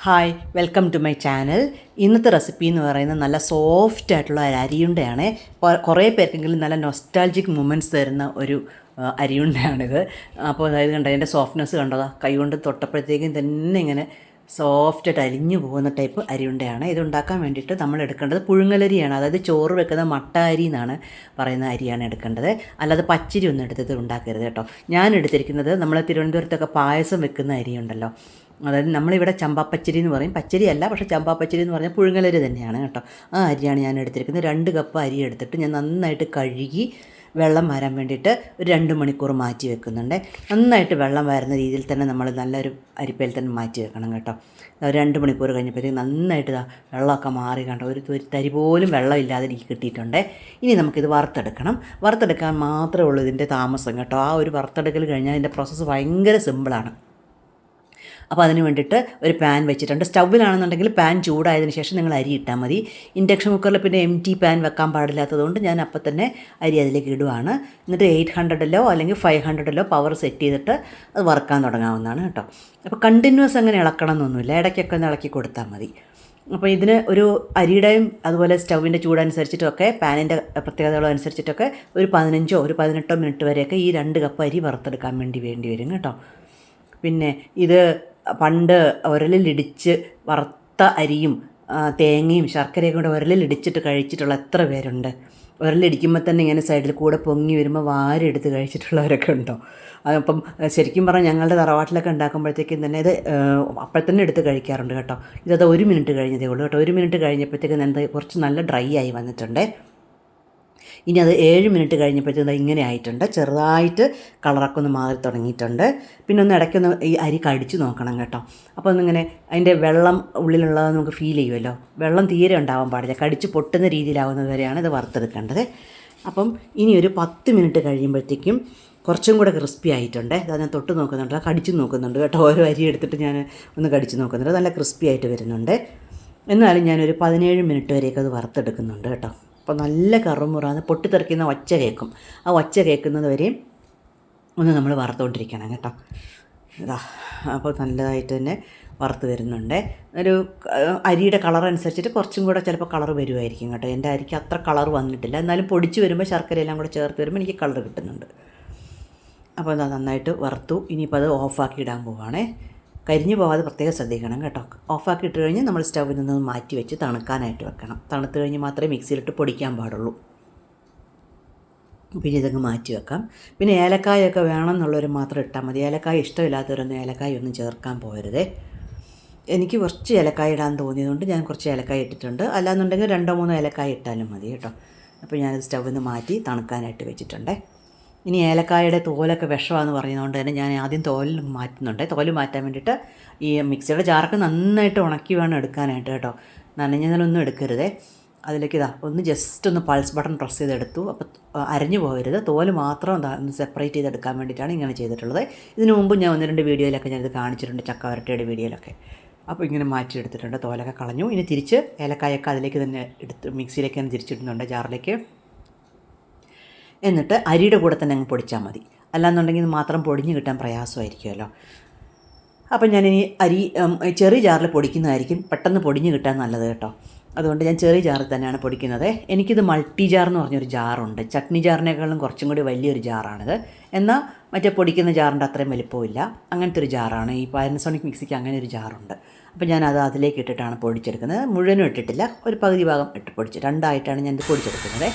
Hi welcome to my channel. ഇന്നത്തെ recipe എന്ന് പറയുന്നത് നല്ല സോഫ്റ്റ് ആയിട്ടുള്ള ഒരു അരിയുണ്ടയാണ്. കുറേ പേർക്കെങ്കിലും നല്ല നൊസ്റ്റാൾജിക് മൊമെൻറ്റ്സ് തരുന്ന ഒരു അരിയുണ്ടയാണിത്. അപ്പോൾ അതായത് കണ്ടോ അതിൻ്റെ സോഫ്റ്റ്നെസ് കണ്ടോ, കൈകൊണ്ട് തൊട്ടപ്പോഴത്തേക്കും തന്നെ ഇങ്ങനെ സോഫ്റ്റായിട്ട് അരിഞ്ഞു പോകുന്ന ടൈപ്പ് അരിയുണ്ടയാണ്. ഇതുണ്ടാക്കാൻ വേണ്ടിയിട്ട് നമ്മൾ എടുക്കേണ്ടത് പുഴുങ്ങലരിയാണ്. അതായത് ചോറ് വെക്കുന്ന മട്ട അരി എന്നാണ് പറയുന്ന അരിയാണ് എടുക്കേണ്ടത്. അല്ലാതെ പച്ചരി ഒന്നും എടുത്തിട്ട് ഉണ്ടാക്കരുത് കേട്ടോ. ഞാൻ എടുത്തിരിക്കുന്നത് നമ്മൾ തിരുവനന്തപുരത്തൊക്കെ പായസം വെക്കുന്ന അരിയുണ്ടല്ലോ, അതായത് നമ്മളിവിടെ ചമ്പാപ്പച്ചരി എന്ന് പറയും. പച്ചരി അല്ല, പക്ഷേ ചമ്പാപ്പച്ചരി എന്ന് പറഞ്ഞാൽ പുഴുങ്ങലരി തന്നെയാണ് കേട്ടോ. ആ അരിയാണ് ഞാൻ എടുത്തിരിക്കുന്നത്. 2 കപ്പ് അരി എടുത്തിട്ട് ഞാൻ നന്നായിട്ട് കഴുകി വെള്ളം വരാൻ വേണ്ടിയിട്ട് ഒരു 2 മണിക്കൂർ മാറ്റി വെക്കുന്നുണ്ട്. നന്നായിട്ട് വെള്ളം വരുന്ന രീതിയിൽ തന്നെ നമ്മൾ നല്ലൊരു അരിപ്പയിൽ തന്നെ മാറ്റി വെക്കണം കേട്ടോ. 2 മണിക്കൂർ കഴിഞ്ഞപ്പോഴത്തേക്ക് നന്നായിട്ട് വെള്ളമൊക്കെ മാറി കണ്ടോ, ഒരു തരി പോലും വെള്ളമില്ലാതെ എനിക്ക് കിട്ടിയിട്ടുണ്ട്. ഇനി നമുക്കിത് വറുത്തെടുക്കണം. വറുത്തെടുക്കാൻ മാത്രമേ ഉള്ളൂ ഇതിൻ്റെ താമസം കേട്ടോ. ആ ഒരു വറുത്തെടുക്കൽ കഴിഞ്ഞാൽ ഇതിൻ്റെ പ്രോസസ്സ് ഭയങ്കര സിമ്പിളാണ്. അപ്പോൾ അതിന് വേണ്ടിയിട്ട് ഒരു പാൻ വെച്ചിട്ടുണ്ട്. സ്റ്റൗവിലാണെന്നുണ്ടെങ്കിൽ പാൻ ചൂടായതിന് ശേഷം നിങ്ങൾ അരി ഇട്ടാൽ മതി. ഇൻഡക്ഷൻ കുക്കറിൽ പിന്നെ എംറ്റി പാൻ വെക്കാൻ പാടില്ലാത്തതുകൊണ്ട് ഞാൻ അപ്പം തന്നെ അരി അതിലേക്ക് ഇടുവാണ്. എന്നിട്ട് 800-ലോ അല്ലെങ്കിൽ 500-ലോ പവർ സെറ്റ് ചെയ്തിട്ട് അത് വറുക്കാൻ തുടങ്ങാവുന്നതാണ് കേട്ടോ. അപ്പോൾ കണ്ടിന്യൂസ് അങ്ങനെ ഇളക്കണം എന്നൊന്നുമില്ല, ഇടയ്ക്കൊക്കെ ഒന്ന് ഇളക്കി കൊടുത്താൽ മതി. അപ്പോൾ ഇതിന് ഒരു അരിയുടെയും അതുപോലെ സ്റ്റൗവിൻ്റെ ചൂടനുസരിച്ചിട്ടൊക്കെ പാനിൻ്റെ പ്രത്യേകതകളനുസരിച്ചിട്ടൊക്കെ ഒരു 15-18 മിനിറ്റ് വരെയൊക്കെ ഈ 2 കപ്പ് അരി വറുത്തെടുക്കാൻ വേണ്ടി വരും കേട്ടോ. പിന്നെ ഇത് പണ്ട് ഉരലിലിടിച്ച് വറുത്ത അരിയും തേങ്ങയും ശർക്കരയും കൂടെ ഉരലിലിടിച്ചിട്ട് കഴിച്ചിട്ടുള്ള എത്ര പേരുണ്ട്? ഉരലിടിക്കുമ്പോൾ തന്നെ ഇങ്ങനെ സൈഡിൽ കൂടെ പൊങ്ങി വരുമ്പോൾ വാരി എടുത്ത് കഴിച്ചിട്ടുള്ളവരൊക്കെ ഉണ്ടോ? അപ്പം ശരിക്കും പറഞ്ഞാൽ ഞങ്ങളുടെ തറവാട്ടിലൊക്കെ ഉണ്ടാക്കുമ്പോഴത്തേക്കും തന്നെ ഇത് അപ്പോൾ തന്നെ എടുത്ത് കഴിക്കാറുണ്ട് കേട്ടോ. ഇതത് 1 മിനിറ്റ് കഴിഞ്ഞതേ ഉള്ളൂ കേട്ടോ. 1 മിനിറ്റ് കഴിഞ്ഞപ്പോഴത്തേക്കും എന്താ കുറച്ച് നല്ല ഡ്രൈ ആയി വന്നിട്ടുണ്ട്. ഇനി അത് 7 മിനിറ്റ് കഴിഞ്ഞപ്പോഴത്തേക്കും ഇങ്ങനെ ആയിട്ടുണ്ട്. ചെറുതായിട്ട് കളറൊക്കെ ഒന്ന് മാറി തുടങ്ങിയിട്ടുണ്ട്. പിന്നെ ഒന്ന് ഇടയ്ക്കൊന്ന് ഈ അരി കടിച്ചു നോക്കണം കേട്ടോ. അപ്പോൾ ഒന്നിങ്ങനെ അതിൻ്റെ വെള്ളം ഉള്ളിലുള്ളത് നമുക്ക് ഫീൽ ചെയ്യുമല്ലോ. വെള്ളം തീരെ ഉണ്ടാവാൻ പാടില്ല, കടിച്ച് പൊട്ടുന്ന രീതിയിലാവുന്നത് വരെയാണ് ഇത് വറുത്തെടുക്കേണ്ടത്. അപ്പം ഇനി ഒരു 10 മിനിറ്റ് കഴിയുമ്പോഴത്തേക്കും കുറച്ചും കൂടെ ക്രിസ്പി ആയിട്ടുണ്ട്. അത് ഞാൻ തൊട്ട് നോക്കുന്നുണ്ട്, കടിച്ചു നോക്കുന്നുണ്ട് കേട്ടോ. ഓരോ അരി എടുത്തിട്ട് ഞാൻ ഒന്ന് കടിച്ചു നോക്കുന്നുണ്ട്. നല്ല ക്രിസ്പി ആയിട്ട് വരുന്നുണ്ട്. എന്നാലും ഞാനൊരു 17 മിനിറ്റ് വരെയൊക്കെ അത് വറുത്തെടുക്കുന്നുണ്ട് കേട്ടോ. അപ്പോൾ നല്ല കറുമുറാന്ന് പൊട്ടിത്തെറിക്കുന്ന ഒച്ച കേൾക്കും. ആ ഒച്ച കേൾക്കുന്നത് വരെയും ഒന്ന് നമ്മൾ വറുത്തുകൊണ്ടിരിക്കണം കേട്ടോ. ഇതാ അപ്പോൾ നല്ലതായിട്ട് തന്നെ വറുത്ത് വരുന്നുണ്ട്. ഒരു അരിയുടെ കളർ അനുസരിച്ചിട്ട് കുറച്ചും കൂടെ ചിലപ്പോൾ കളർ വരുമായിരിക്കും കേട്ടോ. എൻ്റെ അരിക്ക് അത്ര കളർ വന്നിട്ടില്ല, എന്നാലും പൊടിച്ച് വരുമ്പോൾ ശർക്കരയെല്ലാം കൂടെ ചേർത്ത് വരുമ്പോൾ എനിക്ക് കളർ കിട്ടുന്നുണ്ട്. അപ്പോൾ അത് നന്നായിട്ട് വറുത്തു. ഇനിയിപ്പോൾ അത് ഓഫാക്കി ഇടാൻ പോവുകയാണേ. കരിഞ്ഞു പോകാതെ പ്രത്യേകം ശ്രദ്ധിക്കണം കേട്ടോ. ഓഫാക്കി ഇട്ട് കഴിഞ്ഞ് നമ്മൾ സ്റ്റൗവിൽ നിന്ന് മാറ്റി വെച്ച് തണുക്കാനായിട്ട് വെക്കണം. തണുത്ത് കഴിഞ്ഞ് മാത്രമേ മിക്സിയിലിട്ട് പൊടിക്കാൻ പാടുള്ളൂ. പിന്നെ ഇതങ്ങ് മാറ്റി വെക്കാം. പിന്നെ ഏലക്കായൊക്കെ വേണമെന്നുള്ളവർ മാത്രം ഇട്ടാൽ മതി. ഏലക്കായ ഇഷ്ടമില്ലാത്തവരൊന്നും ഏലക്കായ ഒന്നും ചേർക്കാൻ പോകരുതേ. എനിക്ക് കുറച്ച് ഏലക്കായ ഇടാൻ തോന്നിയതുകൊണ്ട് ഞാൻ കുറച്ച് ഏലക്കായ ഇട്ടിട്ടുണ്ട്. അല്ലാന്നുണ്ടെങ്കിൽ 2-3 ഏലക്കായ ഇട്ടാലും മതി കേട്ടോ. അപ്പോൾ ഞാനത് സ്റ്റൗവിൽ നിന്ന് മാറ്റി തണുക്കാനായിട്ട് വെച്ചിട്ടുണ്ട്. ഇനി ഏലക്കായയുടെ തോലൊക്കെ വിഷമാണെന്ന് പറയുന്നതുകൊണ്ട് തന്നെ ഞാൻ ആദ്യം തോല് മാറ്റുന്നുണ്ട്. തോല് മാറ്റാൻ വേണ്ടിയിട്ട് ഈ മിക്സിയുടെ ജാറൊക്കെ നന്നായിട്ട് ഉണക്കി വേണം എടുക്കാനായിട്ട് കേട്ടോ. നനഞ്ഞതിലൊന്നും എടുക്കരുതേ. അതിലേക്ക് ഒന്ന് ജസ്റ്റ് ഒന്ന് പൾസ് ബട്ടൺ പ്രസ് ചെയ്തെടുത്തു. അപ്പോൾ അരഞ്ഞു പോകരുത്. തോല് മാത്രം ഒന്ന് സെപ്പറേറ്റ് ചെയ്തെടുക്കാൻ വേണ്ടിയിട്ടാണ് ഇങ്ങനെ ചെയ്തിട്ടുള്ളത്. ഇതിനു മുമ്പ് ഞാൻ 1-2 വീഡിയോയിലൊക്കെ ഞാനിത് കാണിച്ചിട്ടുണ്ട്, ചക്ക വരട്ടിയുടെ വീഡിയോയിലൊക്കെ. അപ്പോൾ ഇങ്ങനെ മാറ്റിയെടുത്തിട്ടുണ്ട്. തോലൊക്കെ കളഞ്ഞു. ഇനി തിരിച്ച് ഏലക്കായൊക്കെ അതിലേക്ക് തന്നെ എടുത്ത് മിക്സിയിലേക്ക് തന്നെ തിരിച്ചിടുന്നുണ്ട്, ജാറിലേക്ക്. എന്നിട്ട് അരിയുടെ കൂടെ തന്നെ അങ്ങ് പൊടിച്ചാൽ മതി. അല്ലാന്നുണ്ടെങ്കിൽ ഇത് മാത്രം പൊടിഞ്ഞ് കിട്ടാൻ പ്രയാസമായിരിക്കുമല്ലോ. അപ്പം ഞാനിനി അരി ചെറിയ ജാറിൽ പൊടിക്കുന്നതായിരിക്കും പെട്ടെന്ന് പൊടിഞ്ഞ് കിട്ടാൻ നല്ലത് കേട്ടോ. അതുകൊണ്ട് ഞാൻ ചെറിയ ജാറിൽ തന്നെയാണ് പൊടിക്കുന്നത്. എനിക്കിത് മൾട്ടി ജാർ എന്ന് പറഞ്ഞൊരു ജാറുണ്ട്. ചട്നി ജാറിനേക്കാളും കുറച്ചും കൂടി വലിയൊരു ജാറാണിത്. എന്നാൽ മറ്റേ പൊടിക്കുന്ന ജാറിൻ്റെ അത്രയും വലിപ്പമില്ല. അങ്ങനത്തെ ഒരു ജാറാണ്. ഈ പാനസോണിക് മിക്സിക്ക് അങ്ങനെ ഒരു ജാറുണ്ട്. അപ്പോൾ ഞാനത് അതിലേക്ക് ഇട്ടിട്ടാണ് പൊടിച്ചെടുക്കുന്നത്. മുഴുവനും ഇട്ടിട്ടില്ല, ഒരു പകുതി ഭാഗം ഇട്ട് പൊടിച്ച് 2ആയിട്ടാണ് ഞാനിത് പൊടിച്ചെടുക്കുന്നത്.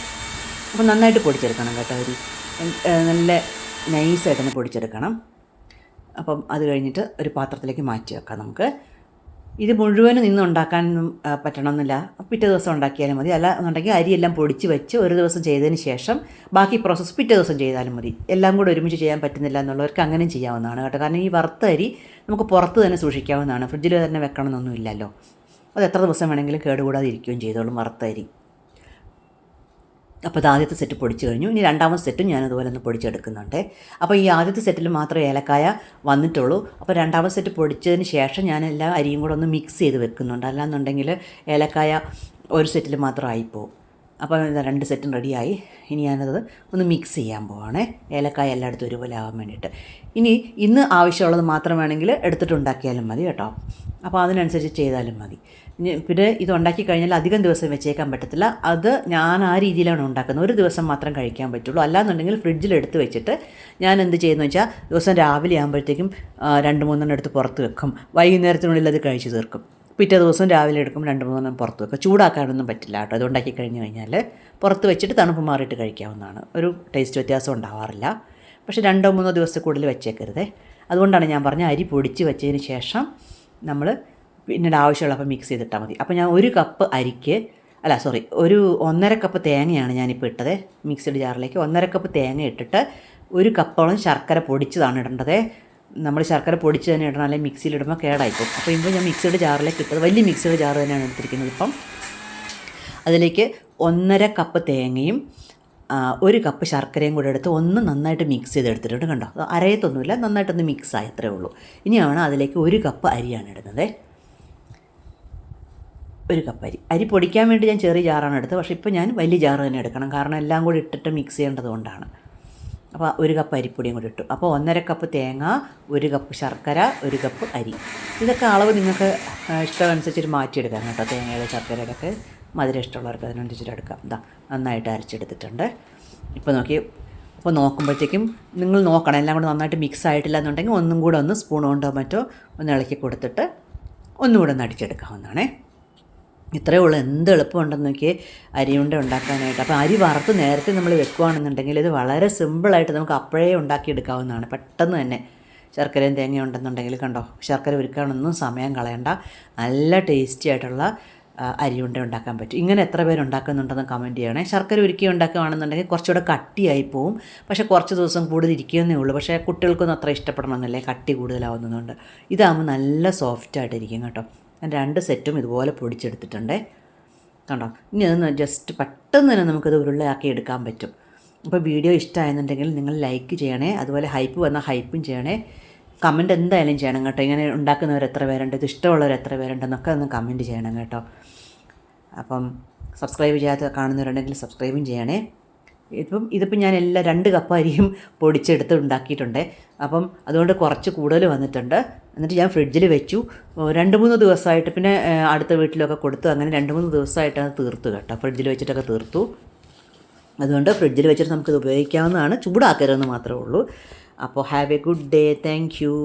അപ്പോൾ നന്നായിട്ട് പൊടിച്ചെടുക്കണം കേട്ടോ. അരി നല്ല നൈസായിട്ട് തന്നെ പൊടിച്ചെടുക്കണം. അപ്പം അത് കഴിഞ്ഞിട്ട് ഒരു പാത്രത്തിലേക്ക് മാറ്റി വെക്കാം നമുക്ക്. ഇത് മുഴുവനും നിന്ന് ഉണ്ടാക്കാനൊന്നും പറ്റണമെന്നില്ല. പിറ്റേ ദിവസം ഉണ്ടാക്കിയാലും മതി. അല്ല എന്നുണ്ടെങ്കിൽ അരിയെല്ലാം പൊടിച്ച് വെച്ച് ഒരു ദിവസം ചെയ്തതിന് ശേഷം ബാക്കി പ്രോസസ്സ് പിറ്റേ ദിവസം ചെയ്താലും മതി. എല്ലാം കൂടെ ഒരുമിച്ച് ചെയ്യാൻ പറ്റുന്നില്ല എന്നുള്ളവർക്ക് അങ്ങനെയും ചെയ്യാവുന്നതാണ് കേട്ടോ. കാരണം ഈ വറുത്ത അരി നമുക്ക് പുറത്ത് തന്നെ സൂക്ഷിക്കാവുന്നതാണ്. ഫ്രിഡ്ജിൽ തന്നെ വെക്കണമെന്നൊന്നും ഇല്ലല്ലോ. അത് എത്ര ദിവസം വേണമെങ്കിലും കേടുകൂടാതെ ഇരിക്കുകയും ചെയ്തോളും വറുത്ത അരി. അപ്പോൾ അത് ആദ്യത്തെ സെറ്റ് പൊടിച്ച് കഴിഞ്ഞു. ഇനി 2ാമത്തെ സെറ്റും ഞാനതുപോലെ ഒന്ന് പൊടിച്ചെടുക്കുന്നുണ്ട്. അപ്പോൾ ഈ ആദ്യത്തെ സെറ്റിൽ മാത്രമേ ഏലക്കായ വന്നിട്ടുള്ളൂ. അപ്പോൾ 2ാമത്തെ സെറ്റ് പൊടിച്ചതിന് ശേഷം ഞാൻ എല്ലാ അരിയും കൂടെ ഒന്ന് മിക്സ് ചെയ്ത് വെക്കുന്നുണ്ട്. അല്ലാന്നുണ്ടെങ്കിൽ ഏലക്കായ ഒരു സെറ്റിൽ മാത്രം ആയിപ്പോവും. അപ്പോൾ 2 സെറ്റും റെഡിയായി. ഇനി ഞാനത് ഒന്ന് മിക്സ് ചെയ്യാൻ പോവാണേ. ഏലക്കായ എല്ലായിടത്തും ഒരുപോലെ ആവാൻ വേണ്ടിയിട്ട്. ഇനി ഇന്ന് ആവശ്യമുള്ളത് മാത്രം വേണമെങ്കിൽ എടുത്തിട്ട് ഉണ്ടാക്കിയാലും മതി കേട്ടോ. അപ്പോൾ അതിനനുസരിച്ച് ചെയ്താലും മതി. പിന്നെ ഇത് ഉണ്ടാക്കി കഴിഞ്ഞാൽ അധികം ദിവസം വെച്ചേക്കാൻ പറ്റത്തില്ല. അത് ഞാൻ ആ രീതിയിലാണ് ഉണ്ടാക്കുന്നത്. ഒരു ദിവസം മാത്രം കഴിക്കാൻ പറ്റുള്ളൂ. അല്ലാന്നുണ്ടെങ്കിൽ ഫ്രിഡ്ജിൽ എടുത്ത് വെച്ചിട്ട് ഞാൻ എന്ത് ചെയ്യുന്നു വെച്ചാൽ ദിവസം രാവിലെ ആകുമ്പോഴത്തേക്കും 2-3 എടുത്ത് പുറത്ത് വെക്കും. വൈകുന്നേരത്തിനുള്ളിൽ അത് കഴിച്ച് തീർക്കും. പിറ്റേ ദിവസം രാവിലെ എടുക്കും 2-3 പുറത്ത് വെക്കും. ചൂടാക്കാനൊന്നും പറ്റില്ല കേട്ടോ. അത് ഉണ്ടാക്കി കഴിഞ്ഞ് കഴിഞ്ഞാൽ പുറത്ത് വെച്ചിട്ട് തണുപ്പ് മാറിയിട്ട് കഴിക്കാവുന്നതാണ്. ഒരു ടേസ്റ്റ് വ്യത്യാസം ഉണ്ടാവാറില്ല. പക്ഷേ 2-3 ദിവസത്തിൽ കൂടുതൽ വെച്ചേക്കരുതേ. അതുകൊണ്ടാണ് ഞാൻ പറഞ്ഞ അരി പൊടിച്ച് വെച്ചതിന് ശേഷം നമ്മൾ പിന്നീട് ആവശ്യമുള്ളപ്പോൾ മിക്സ് ചെയ്തിട്ടാൽ മതി. അപ്പോൾ ഞാൻ 1 കപ്പ് അരിക്ക് ഒരു 1.5 കപ്പ് തേങ്ങയാണ് ഞാനിപ്പോൾ ഇട്ടത് മിക്സിയുടെ ജാറിലേക്ക്. 1.5 കപ്പ് തേങ്ങ ഇട്ടിട്ട് 1 കപ്പോളം ശർക്കര പൊടിച്ചതാണ് ഇടേണ്ടത്. നമ്മൾ ശർക്കര പൊടിച്ച് തന്നെ ഇടണം, അല്ലെങ്കിൽ മിക്സിയിലിടുമ്പോൾ കേടായിപ്പോൾ. അപ്പോൾ ഇപ്പോൾ ഞാൻ മിക്സിയുടെ ജാറിലേക്ക് ഇട്ടത് വലിയ മിക്സിയുടെ ജാറ് തന്നെയാണ് എടുത്തിരിക്കുന്നത്. ഇപ്പം അതിലേക്ക് 1.5 കപ്പ് തേങ്ങയും 1 കപ്പ് ശർക്കരയും കൂടെ എടുത്ത് ഒന്ന് നന്നായിട്ട് മിക്സ് ചെയ്തെടുത്തിട്ടുണ്ട്. കണ്ടോ, അരയത്തൊന്നുമില്ല, നന്നായിട്ടൊന്ന് മിക്സായി, അത്രേ ഉള്ളൂ. ഇനിയാണ് അതിലേക്ക് 1 കപ്പ് അരിയാണ് ഇടുന്നത്. 1 കപ്പ് അരി പൊടിക്കാൻ വേണ്ടി ഞാൻ ചെറിയ ജാറാണ് എടുത്തത്. പക്ഷേ ഇപ്പോൾ ഞാൻ വലിയ ജാറ് തന്നെ എടുക്കണം, കാരണം എല്ലാം കൂടി ഇട്ടിട്ട് മിക്സ് ചെയ്യേണ്ടത് കൊണ്ടാണ്. അപ്പോൾ 1 കപ്പ് അരിപ്പൊടിയും കൂടി ഇട്ടു. അപ്പോൾ 1.5 കപ്പ് തേങ്ങ, 1 കപ്പ് ശർക്കര, 1 കപ്പ് അരി. ഇതൊക്കെ അളവ് നിങ്ങൾക്ക് ഇഷ്ടമനുസരിച്ചിട്ട് മാറ്റിയെടുക്കാം കേട്ടോ. തേങ്ങയുടെ ശർക്കരയുടെ ഒക്കെ മധുരം ഇഷ്ടമുള്ളവർക്ക് അതിനനുസരിച്ചിട്ട് എടുക്കാം. നന്നായിട്ട് അരച്ചെടുത്തിട്ടുണ്ട്. ഇപ്പോൾ നോക്കുമ്പോഴത്തേക്കും നിങ്ങൾ നോക്കണം, എല്ലാം കൂടെ നന്നായിട്ട് മിക്സ് ആയിട്ടില്ല എന്നുണ്ടെങ്കിൽ ഒന്നും കൂടെ ഒന്ന് സ്പൂൺ കൊണ്ടോ മറ്റോ ഒന്ന് ഇളക്കി കൊടുത്തിട്ട് ഒന്നുകൂടെ ഒന്ന് അടിച്ചെടുക്കാവുന്നതാണേ. ഇത്രയേ ഉള്ളൂ. എന്ത് എളുപ്പമുണ്ടെന്ന് നോക്കിയേ അരിയുണ്ട ഉണ്ടാക്കാനായിട്ട്. അപ്പോൾ അരി വറുത്ത് നേരത്തെ നമ്മൾ വെക്കുകയാണെന്നുണ്ടെങ്കിൽ ഇത് വളരെ സിമ്പിളായിട്ട് നമുക്ക് അപ്പോഴേ ഉണ്ടാക്കിയെടുക്കാവുന്നതാണ്. പെട്ടെന്ന് തന്നെ ശർക്കരയും തേങ്ങയും ഉണ്ടെന്നുണ്ടെങ്കിൽ കണ്ടോ, ശർക്കര ഉരുക്കാനൊന്നും സമയം കളയണ്ട. നല്ല ടേസ്റ്റി ആയിട്ടുള്ള അരിയുണ്ട ഉണ്ടാക്കാൻ പറ്റും. ഇങ്ങനെ എത്ര പേര് ഉണ്ടാക്കുന്നുണ്ടെന്ന് കമൻറ്റ് ചെയ്യണേ. ശർക്കര ഉരുക്കി ഉണ്ടാക്കുകയാണെന്നുണ്ടെങ്കിൽ കുറച്ചുകൂടെ കട്ടിയായി പോവും. പക്ഷേ കുറച്ച് ദിവസം കൂടുതൽ ഇരിക്കുന്നേ ഉള്ളൂ. പക്ഷേ കുട്ടികൾക്കൊന്നും അത്ര ഇഷ്ടപ്പെടണമെന്നല്ലേ, കട്ടി കൂടുതലാവുന്നതുകൊണ്ട്. ഇതാകുമ്പോൾ നല്ല സോഫ്റ്റായിട്ടിരിക്കും കേട്ടോ. ഞാൻ 2 സെറ്റും ഇതുപോലെ പൊടിച്ചെടുത്തിട്ടുണ്ട്. കണ്ടോ, ഇനി അതൊന്ന് ജസ്റ്റ് പെട്ടെന്ന് തന്നെ നമുക്കത് ഉരുളയാക്കി എടുക്കാൻ പറ്റും. അപ്പോൾ വീഡിയോ ഇഷ്ടമായെന്നുണ്ടെങ്കിൽ നിങ്ങൾ ലൈക്ക് ചെയ്യണേ. അതുപോലെ ഹൈപ്പ് വന്നാൽ ഹൈപ്പും ചെയ്യണേ. കമൻറ്റ് എന്തായാലും ചെയ്യണം കേട്ടോ. ഇങ്ങനെ ഉണ്ടാക്കുന്നവർ എത്ര പേരുണ്ട്, ഇത് ഇഷ്ടമുള്ളവർ എത്ര പേരുണ്ടെന്നൊക്കെ ഒന്ന് കമൻറ്റ് ചെയ്യണം കേട്ടോ. അപ്പം സബ്സ്ക്രൈബ് ചെയ്യാത്ത കാണുന്നവരുണ്ടെങ്കിൽ സബ്സ്ക്രൈബും ചെയ്യണേ. ഇതിപ്പോൾ ഞാൻ 2 കപ്പ് അരിയും പൊടിച്ചെടുത്ത് ഉണ്ടാക്കിയിട്ടുണ്ട്. അപ്പം അതുകൊണ്ട് കുറച്ച് കൂടുതൽ വന്നിട്ടുണ്ട്. എന്നിട്ട് ഞാൻ ഫ്രിഡ്ജിൽ വെച്ചു 2-3 ദിവസമായിട്ട്. പിന്നെ അടുത്ത വീട്ടിലൊക്കെ കൊടുത്തു. അങ്ങനെ 2-3 ദിവസമായിട്ട് അത് തീർത്തു കേട്ടോ. ഫ്രിഡ്ജിൽ വെച്ചിട്ടൊക്കെ തീർത്തു. അതുകൊണ്ട് ഫ്രിഡ്ജിൽ വെച്ചിട്ട് നമുക്കിത് ഉപയോഗിക്കാവുന്നതാണ്. ചൂടാക്കരുതെന്ന് മാത്രമേ ഉള്ളൂ. അപ്പോൾ have A good day. Thank you.